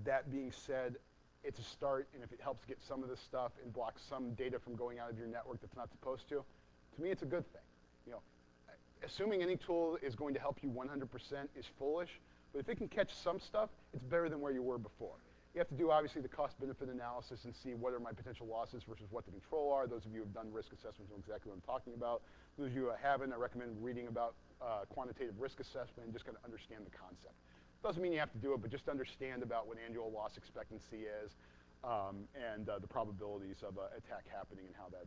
That being said, it's a start, and if it helps get some of this stuff and blocks some data from going out of your network that's not supposed to me it's a good thing. You know, assuming any tool is going to help you 100% is foolish. But if it can catch some stuff, it's better than where you were before. You have to do, obviously, the cost-benefit analysis and see what are my potential losses versus what the control are. Those of you who have done risk assessments know exactly what I'm talking about. Those of you who haven't, I recommend reading about quantitative risk assessment and just kind of understand the concept. Doesn't mean you have to do it, but just understand about what annual loss expectancy is and the probabilities of an attack happening and how that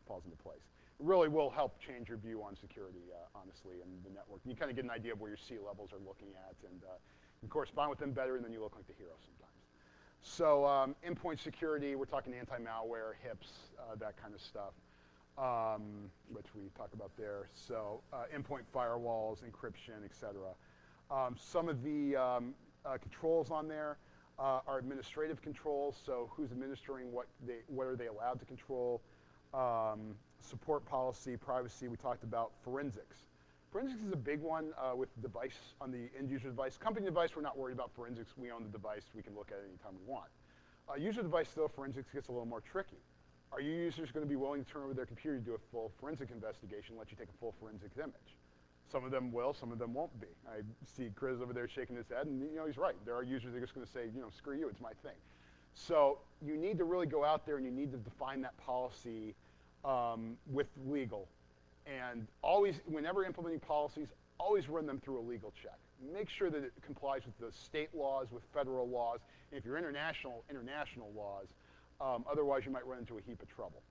falls into place. It really will help change your view on security, honestly, and the network. And you kind of get an idea of where your C levels are looking at, and you correspond with them better, and then you look like the hero sometimes. So endpoint security, we're talking anti-malware, HIPs, that kind of stuff, which we talk about there. So endpoint firewalls, encryption, et cetera. Some of the controls on there are administrative controls, so who's administering what are they allowed to control. Support policy, privacy, we talked about forensics. Forensics is a big one with device on the end user device. Company device, we're not worried about forensics. We own the device. We can look at it anytime we want. User device, though, forensics gets a little more tricky. Are your users going to be willing to turn over their computer to do a full forensic investigation, let you take a full forensic image? Some of them will, some of them won't be. I see Chris over there shaking his head, and he's right. There are users that are just going to say, screw you, it's my thing. So you need to really go out there and you need to define that policy with legal. And always, whenever implementing policies, always run them through a legal check. Make sure that it complies with the state laws, with federal laws, and if you're international laws. Otherwise, you might run into a heap of trouble.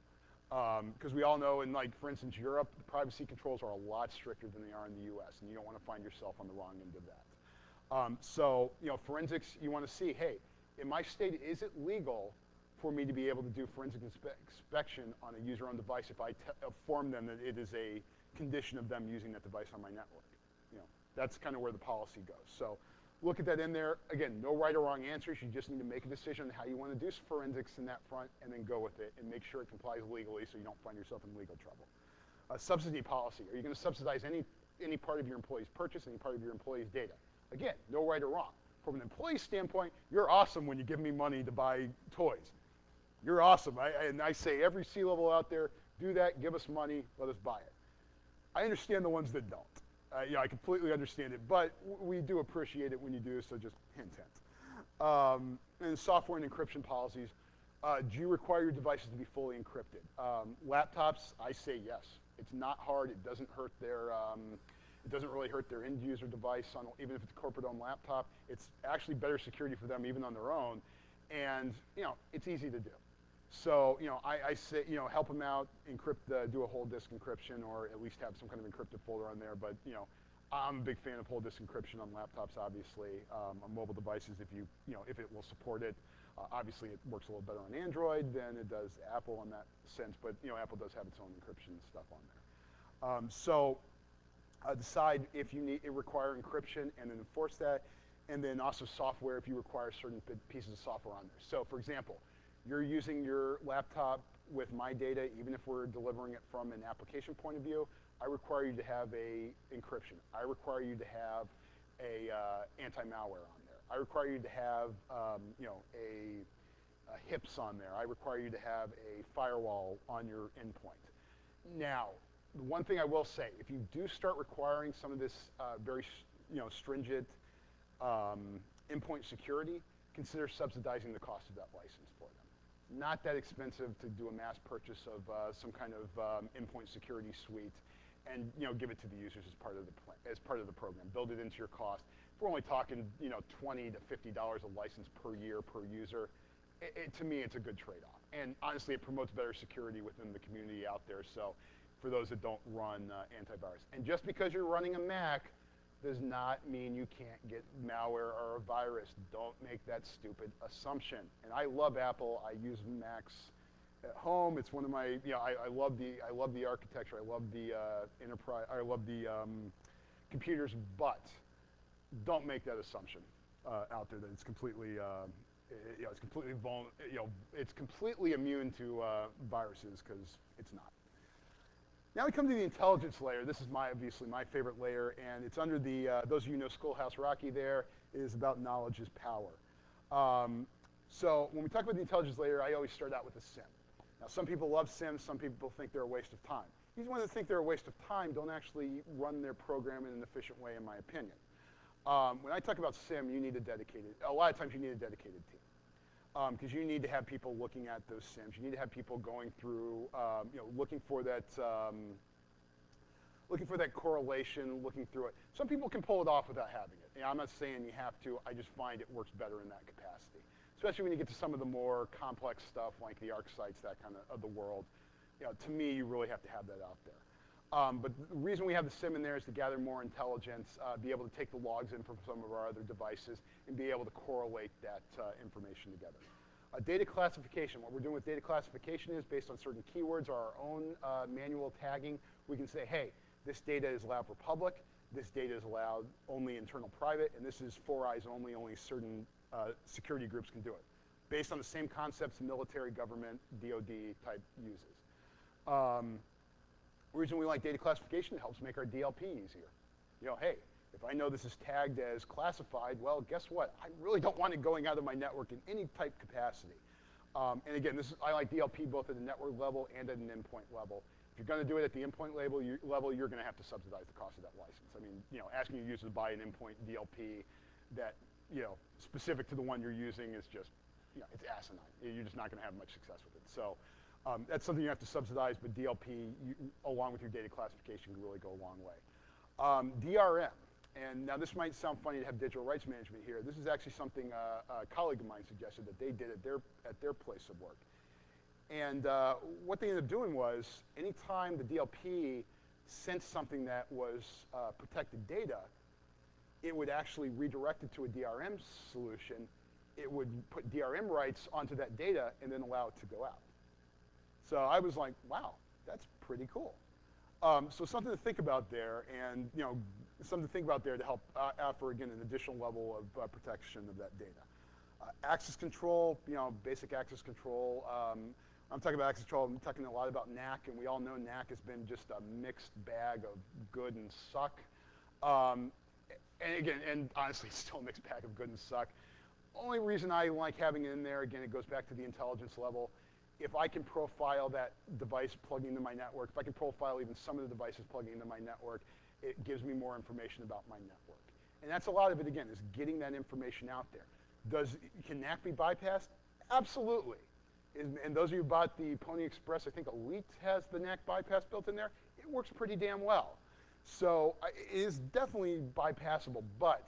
Because we all know in, for instance, Europe, the privacy controls are a lot stricter than they are in the US, and you don't want to find yourself on the wrong end of that. So, forensics, you want to see, hey, in my state, is it legal for me to be able to do forensic inspection on a user-owned device if I inform them that it is a condition of them using that device on my network? That's kind of where the policy goes. So look at that in there. Again, no right or wrong answers. You just need to make a decision on how you want to do forensics in that front and then go with it and make sure it complies legally so you don't find yourself in legal trouble. Subsidy policy. Are you going to subsidize any part of your employee's purchase, any part of your employee's data? Again, no right or wrong. From an employee standpoint, you're awesome when you give me money to buy toys. You're awesome. And I say every C-level out there, do that, give us money, let us buy it. I understand the ones that don't. I completely understand it, but we do appreciate it when you do, so just hint, hint. And software and encryption policies. Do you require your devices to be fully encrypted? Laptops, I say yes. It's not hard. It doesn't hurt their, it doesn't really hurt their end user device, even if it's a corporate-owned laptop. It's actually better security for them even on their own, and it's easy to do. So I say help them out, encrypt, do a whole disk encryption, or at least have some kind of encrypted folder on there. But I'm a big fan of whole disk encryption on laptops, obviously. On mobile devices, if it will support it. Obviously, it works a little better on Android than it does Apple in that sense. But Apple does have its own encryption stuff on there. So decide if you require encryption and then enforce that, and then also software if you require certain pieces of software on there. So, for example, you're using your laptop with my data, even if we're delivering it from an application point of view, I require you to have a encryption. I require you to have a anti-malware on there. I require you to have a HIPS on there. I require you to have a firewall on your endpoint. Now, the one thing I will say, if you do start requiring some of this very stringent endpoint security, consider subsidizing the cost of that license for them. Not that expensive to do a mass purchase of some kind of endpoint security suite, and give it to the users as part of the program. Build it into your cost. If we're only talking $20 to $50 a license per year per user, to me it's a good trade-off. And honestly, it promotes better security within the community out there. So for those that don't run antivirus, and just because you're running a Mac does not mean you can't get malware or a virus. Don't make that stupid assumption. And I love Apple. I use Macs at home. It's one of my, I love the architecture. I love the enterprise. I love the computers. But don't make that assumption out there that it's completely, it's completely immune to viruses, because it's not. Now we come to the intelligence layer. This is obviously my favorite layer, and it's under the, those of you who know Schoolhouse Rocky there, it is about knowledge is power. So when we talk about the intelligence layer, I always start out with a SIM. Now some people love SIMs, some people think they're a waste of time. These ones that think they're a waste of time don't actually run their program in an efficient way, in my opinion. When I talk about SIM, a lot of times you need a dedicated team. Because you need to have people looking at those SIMs. You need to have people going through, looking for that looking for that correlation, looking through it. Some people can pull it off without having it. I'm not saying you have to. I just find it works better in that capacity, especially when you get to some of the more complex stuff like the ARC sites, that kind of the world. To me, you really have to have that out there. But the reason we have the SIM in there is to gather more intelligence, be able to take the logs in from some of our other devices, and be able to correlate that information together. Data classification. What we're doing with data classification is based on certain keywords or our own manual tagging. We can say, hey, this data is allowed for public, this data is allowed only internal private, and this is 4 eyes only certain security groups can do it. Based on the same concepts military, government, DOD type uses. The reason we like data classification, it helps make our DLP easier. Hey, if I know this is tagged as classified, well, guess what? I really don't want it going out of my network in any type capacity. And again, I like DLP both at the network level and at an endpoint level. If you're going to do it at the endpoint level, you're going to have to subsidize the cost of that license. I mean, asking your user to buy an endpoint DLP that, specific to the one you're using is just, it's asinine. You're just not going to have much success with it. So that's something you have to subsidize, but DLP, along with your data classification, can really go a long way. DRM. And now this might sound funny to have digital rights management here. This is actually something a colleague of mine suggested that they did at their place of work. And what they ended up doing was, anytime the DLP sensed something that was protected data, it would actually redirect it to a DRM solution. It would put DRM rights onto that data and then allow it to go out. So I was like, wow, that's pretty cool. So something to think about there, and something to think about there to help offer, again, an additional level of protection of that data. Access control, basic access control. I'm talking about access control, I'm talking a lot about NAC, and we all know NAC has been just a mixed bag of good and suck. And again, and honestly, it's still a mixed bag of good and suck. Only reason I like having it in there, again, it goes back to the intelligence level. If I can profile that device plugging into my network, if I can profile even some of the devices plugging into my network, it gives me more information about my network. And that's a lot of it, again, is getting that information out there. Can NAC be bypassed? Absolutely. And those of you who bought the Pony Express, I think Elite has the NAC bypass built in there. It works pretty damn well. So it is definitely bypassable, but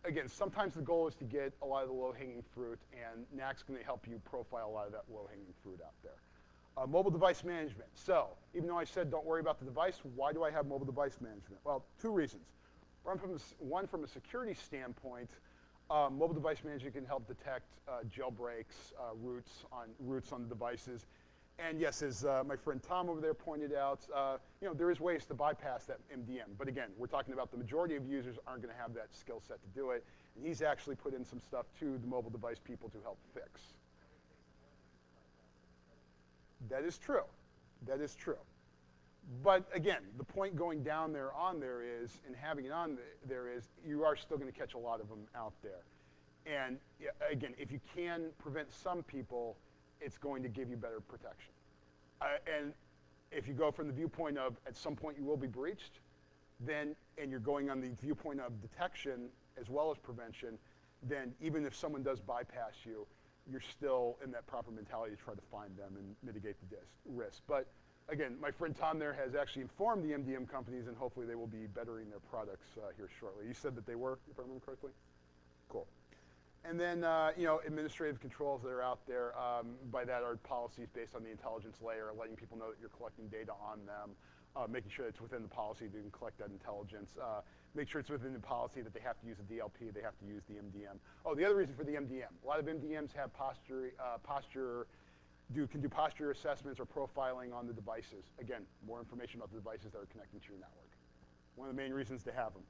again, sometimes the goal is to get a lot of the low-hanging fruit, and NAC's going to help you profile a lot of that low-hanging fruit out there. Mobile device management. So even though I said don't worry about the device, why do I have mobile device management? Well, 2 reasons. One, from a security standpoint, mobile device management can help detect jailbreaks, roots on the devices. And yes, as my friend Tom over there pointed out, there is ways to bypass that MDM. But again, we're talking about the majority of users aren't going to have that skill set to do it. And he's actually put in some stuff to the mobile device people to help fix. That is true. That is true. But again, the point going down there on there is, and having it on there is, you are still going to catch a lot of them out there. And again, if you can prevent some people, it's going to give you better protection. And if you go from the viewpoint of at some point you will be breached, then, and you're going on the viewpoint of detection as well as prevention, then even if someone does bypass you, you're still in that proper mentality to try to find them and mitigate the risk. But again, my friend Tom there has actually informed the MDM companies, and hopefully they will be bettering their products here shortly. You said that they were, if I remember correctly? Cool. And then, administrative controls that are out there. By that are policies based on the intelligence layer, letting people know that you're collecting data on them, making sure it's within the policy that you can collect that intelligence. Make sure it's within the policy that they have to use the DLP, they have to use the MDM. Oh, the other reason for the MDM. A lot of MDMs have can do posture assessments or profiling on the devices. Again, more information about the devices that are connecting to your network. One of the main reasons to have them.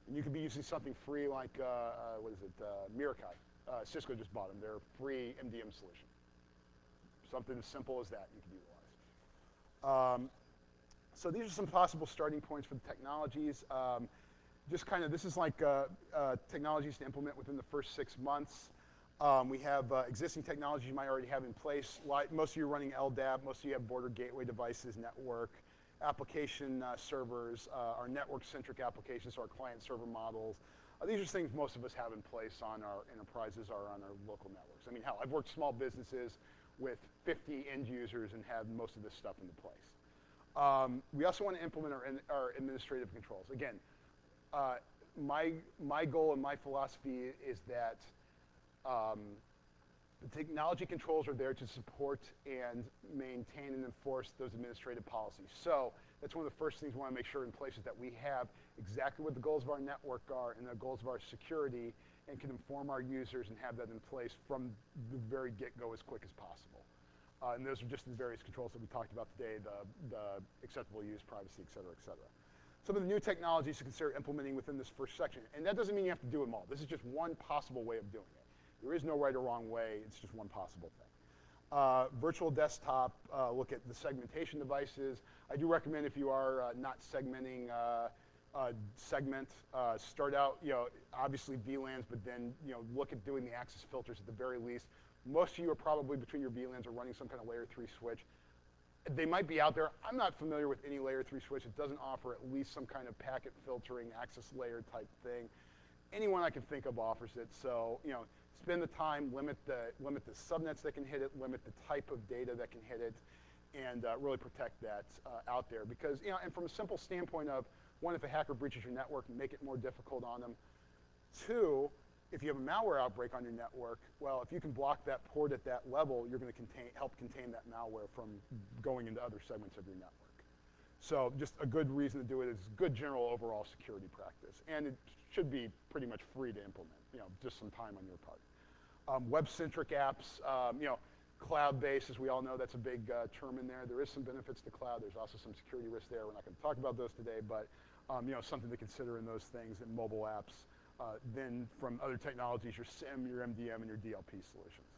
And you could be using something free like, Mirakai. Cisco just bought them. They're a free MDM solution. Something as simple as that you can utilize. So these are some possible starting points for the technologies. Just kind of, this is like technologies to implement within the first 6 months. We have existing technologies you might already have in place. Most of you are running LDAP. Most of you have border gateway devices, network, application servers, our network-centric applications, so our client-server models. These are things most of us have in place on our enterprises or on our local networks. I mean, hell, I've worked small businesses with 50 end users and had most of this stuff into place. We also want to implement our administrative controls. Again, my goal and my philosophy is that the technology controls are there to support and maintain and enforce those administrative policies. So that's one of the first things we want to make sure in place is that we have exactly what the goals of our network are and the goals of our security and can inform our users and have that in place from the very get-go as quick as possible. And those are just the various controls that we talked about today, the acceptable use, privacy, et cetera, et cetera. Some of the new technologies to consider implementing within this first section. And that doesn't mean you have to do them all. This is just one possible way of doing it. There is no right or wrong way. It's just one possible thing. Virtual desktop, look at the segmentation devices. I do recommend if you are not segmenting, segment. Start out, obviously VLANs, but then look at doing the access filters at the very least. Most of you are probably between your VLANs are running some kind of layer 3 switch. They might be out there. I'm not familiar with any layer 3 switch that doesn't offer at least some kind of packet filtering, access layer type thing. Anyone I can think of offers it. So, spend the time, limit the subnets that can hit it, limit the type of data that can hit it, and really protect that out there. Because, and from a simple standpoint of, one, if a hacker breaches your network, make it more difficult on them. Two, if you have a malware outbreak on your network, well, if you can block that port at that level, you're going to help contain that malware from going into other segments of your network. So just a good reason to do it is good general overall security practice. And it should be pretty much free to implement, just some time on your part. Web-centric apps, cloud-based, as we all know, that's a big term in there. There is some benefits to cloud. There's also some security risks there. We're not going to talk about those today, but something to consider in those things in mobile apps. Then from other technologies, your SIM, your MDM, and your DLP solutions.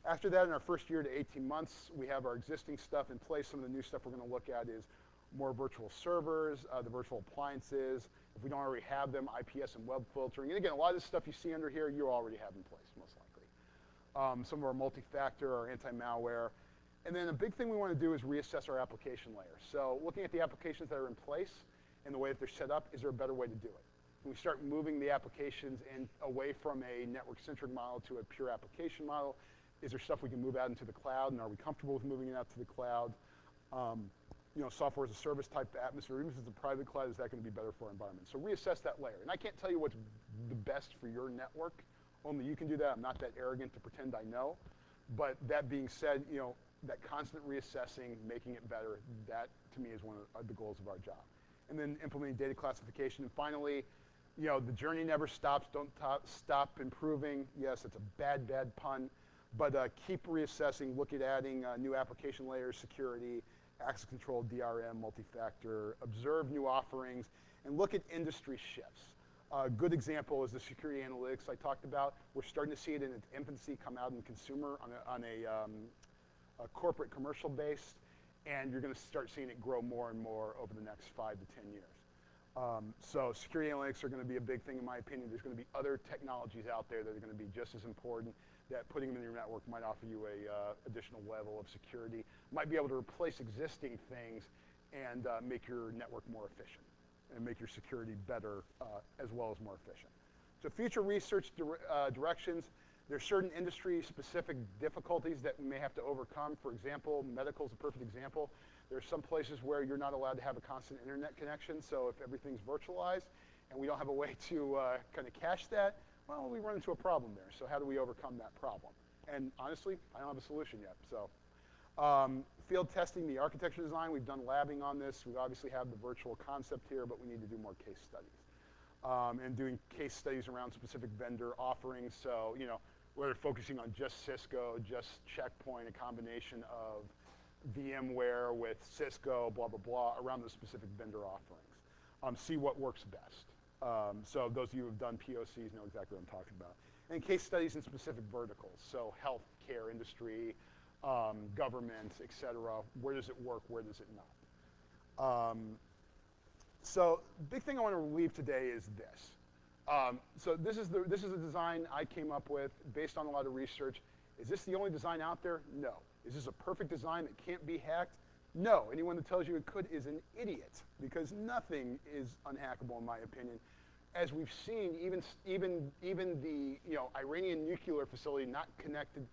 After that, in our first year to 18 months, we have our existing stuff in place. Some of the new stuff we're going to look at is more virtual servers, the virtual appliances. If we don't already have them, IPS and web filtering. And again, a lot of this stuff you see under here, you already have in place, most likely. Some of our multi-factor, our anti-malware. And then a big thing we want to do is reassess our application layer. So looking at the applications that are in place and the way that they're set up, is there a better way to do it? Can we start moving the applications away from a network-centric model to a pure application model? Is there stuff we can move out into the cloud, and are we comfortable with moving it out to the cloud? Software as a service type atmosphere, even if it's a private cloud, is that going to be better for our environment? So reassess that layer. And I can't tell you what's the best for your network. Only you can do that. I'm not that arrogant to pretend I know. But that being said, that constant reassessing, making it better, that to me is one of the goals of our job. And then implementing data classification. And finally, the journey never stops. Don't stop improving. Yes, it's a bad pun. But keep reassessing. Look at adding new application layers, security, access control, DRM, multi-factor. Observe new offerings. And look at industry shifts. A good example is the security analytics I talked about. We're starting to see it in its infancy come out in consumer on a corporate commercial base. And you're going to start seeing it grow more and more over the next 5 to 10 years. So security analytics are going to be a big thing in my opinion. There's going to be other technologies out there that are going to be just as important, that putting them in your network might offer you a additional level of security, might be able to replace existing things and make your network more efficient and make your security better as well as more efficient. So future research directions, there's certain industry-specific difficulties that we may have to overcome. For example, medical is a perfect example. There's some places where you're not allowed to have a constant internet connection, so if everything's virtualized and we don't have a way to kind of cache that, well, we run into a problem there. So how do we overcome that problem? And honestly, I don't have a solution yet. So field testing, the architecture design, we've done labbing on this. We obviously have the virtual concept here, but we need to do more case studies. And doing case studies around specific vendor offerings. So, whether focusing on just Cisco, just Checkpoint, a combination of VMware with Cisco, blah, blah, blah, around the specific vendor offerings. See what works best. So those of you who have done POCs know exactly what I'm talking about. And case studies in specific verticals. So healthcare industry, government, et cetera. Where does it work? Where does it not? So big thing I want to leave today is this. So this is a design I came up with based on a lot of research. Is this the only design out there? No. Is this a perfect design that can't be hacked? No. Anyone that tells you it could is an idiot, because nothing is unhackable in my opinion. As we've seen, even the Iranian nuclear facility not connected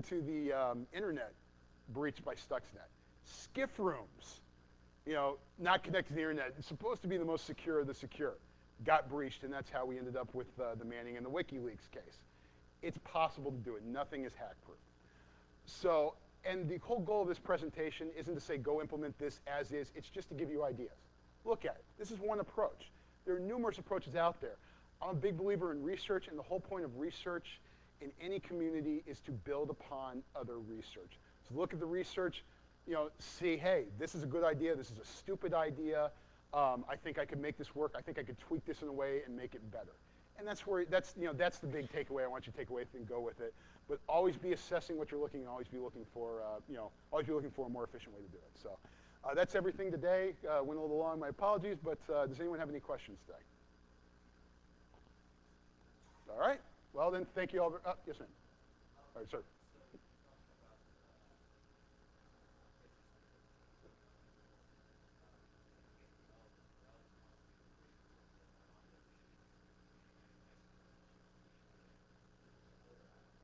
to the internet breached by Stuxnet. skiff rooms, you know, not connected to the internet. It's supposed to be the most secure of the secure. Got breached, and that's how we ended up with the Manning and the WikiLeaks case. It's possible to do it. Nothing is hack-proof. So, and the whole goal of this presentation isn't to say go implement this as is. It's just to give you ideas. Look at it. This is one approach. There are numerous approaches out there. I'm a big believer in research, and the whole point of research in any community is to build upon other research. So look at the research, you know, see, hey, this is a good idea, this is a stupid idea, I think I could make this work, I think I could tweak this in a way and make it better. And that's where, that's the big takeaway I want you to take away and go with it. But always be assessing what you're looking and always be looking for, always be looking for a more efficient way to do it. So that's everything today. Went a little long, my apologies, but does anyone have any questions today? All right. Well, then, thank you all. Yes, ma'am. All right, sir.